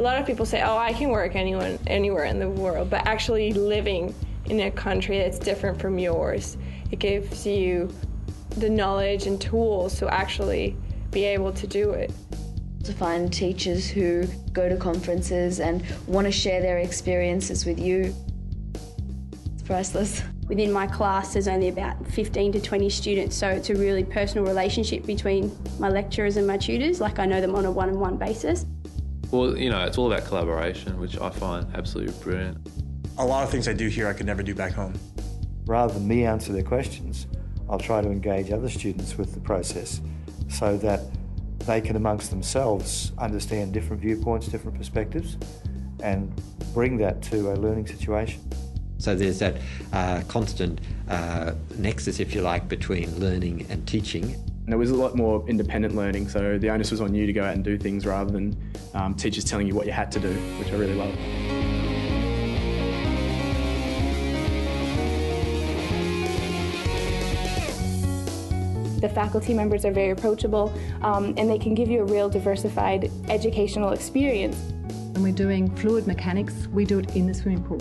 A lot of people say, oh, I can work anywhere in the world, but actually living in a country that's different from yours, it gives you the knowledge and tools to actually be able to do it. To find teachers who go to conferences and want to share their experiences with you, it's priceless. Within my class, there's only about 15 to 20 students, so it's a really personal relationship between my lecturers and my tutors, like I know them on a one-on-one basis. Well, you know, it's all about collaboration, which I find absolutely brilliant. A lot of things I do here I could never do back home. Rather than me answer their questions, I'll try to engage other students with the process so that they can amongst themselves understand different viewpoints, different perspectives, and bring that to a learning situation. So there's that constant nexus, if you like, between learning and teaching. There was a lot more independent learning, so the onus was on you to go out and do things rather than teachers telling you what you had to do, which I really love. The faculty members are very approachable and they can give you a real diversified educational experience. When we're doing fluid mechanics, we do it in the swimming pool.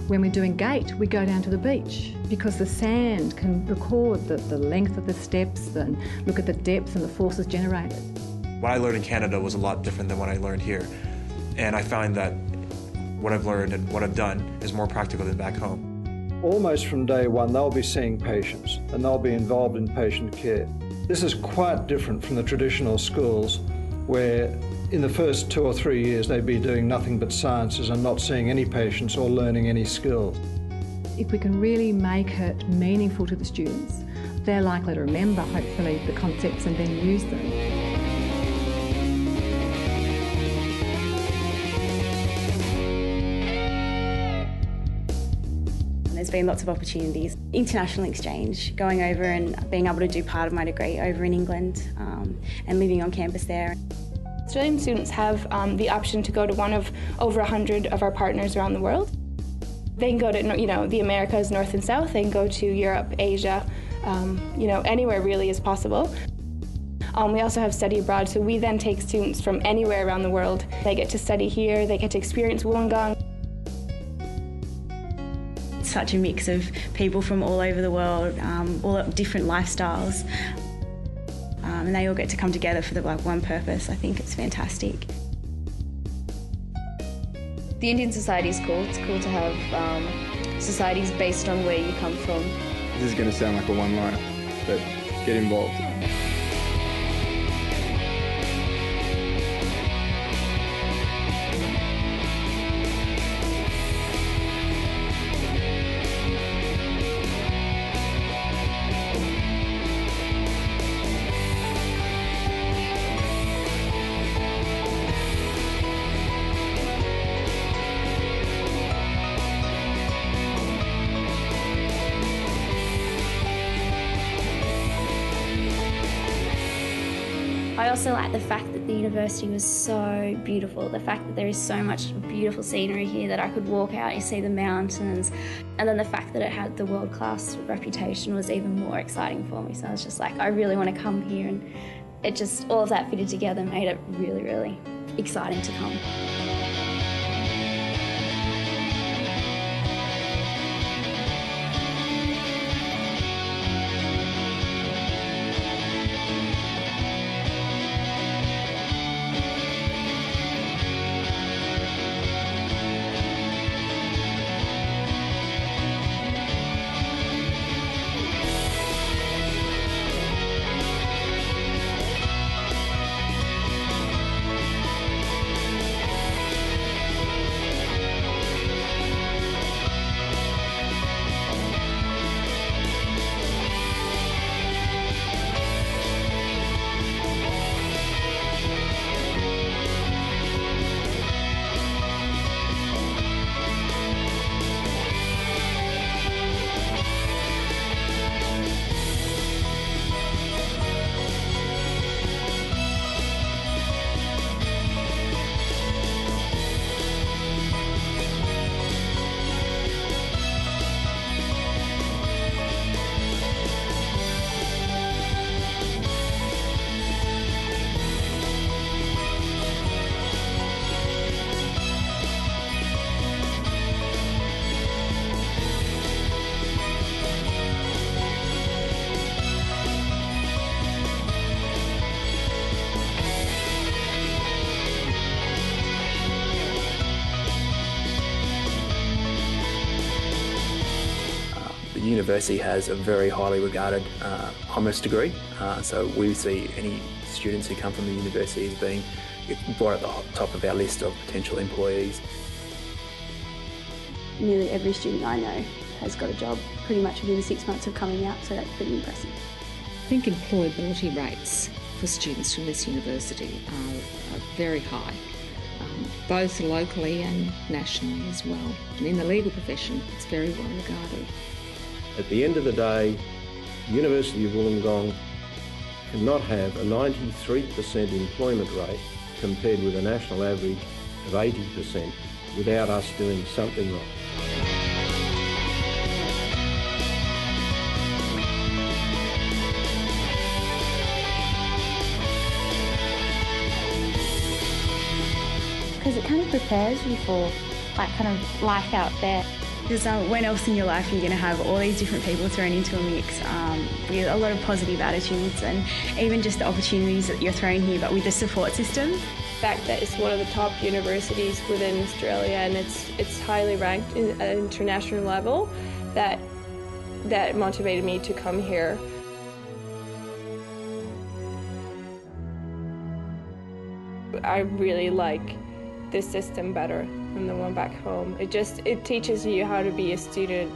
When we're doing gait, we go down to the beach because the sand can record the length of the steps and look at the depth and the forces generated. What I learned in Canada was a lot different than what I learned here. And I find that what I've learned and what I've done is more practical than back home. Almost from day one, they'll be seeing patients and they'll be involved in patient care. This is quite different from the traditional schools where in the first 2 or 3 years they'd be doing nothing but sciences and not seeing any patients or learning any skills. If we can really make it meaningful to the students, they're likely to remember, hopefully, the concepts and then use them. There's been lots of opportunities. International exchange, going over and being able to do part of my degree over in England and living on campus there. Australian students have the option to go to one of over 100 of our partners around the world. They can go to, the Americas, North and South. They can go to Europe, Asia, anywhere really is possible. We also have study abroad, so we then take students from anywhere around the world. They get to study here, they get to experience Wollongong. Such a mix of people from all over the world, all different lifestyles. And they all get to come together for one purpose. I think it's fantastic. The Indian Society is cool. It's cool to have societies based on where you come from. This is going to sound like a one-liner, but get involved. I also like the fact that the university was so beautiful, the fact that there is so much beautiful scenery here that I could walk out and see the mountains, and then the fact that it had the world-class reputation was even more exciting for me. So I was just like, I really want to come here, and it just, all of that fitted together made it really, really exciting to come. university has a very highly regarded commerce degree, so we see any students who come from the university as being right at the top of our list of potential employees. Nearly every student I know has got a job pretty much within 6 months of coming out, so that's pretty impressive. I think employability rates for students from this university are very high, both locally and nationally as well. And in the legal profession, it's very well regarded. At the end of the day, the University of Wollongong cannot have a 93% employment rate compared with a national average of 80% without us doing something right. Because it kind of prepares you for kind of life out there. Because when else in your life are you going to have all these different people thrown into a mix with a lot of positive attitudes, and even just the opportunities that you're thrown here, but with the support system. The fact that it's one of the top universities within Australia and it's highly ranked at an international level, that motivated me to come here. I really like this system better than the one back home. It teaches you how to be a student,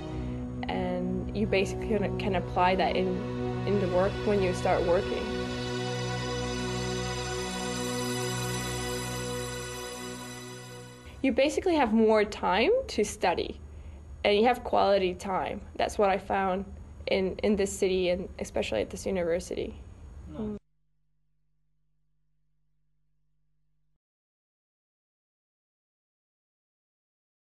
and you basically can apply that in the work when you start working. You basically have more time to study, and you have quality time. That's what I found in this city, and especially at this university.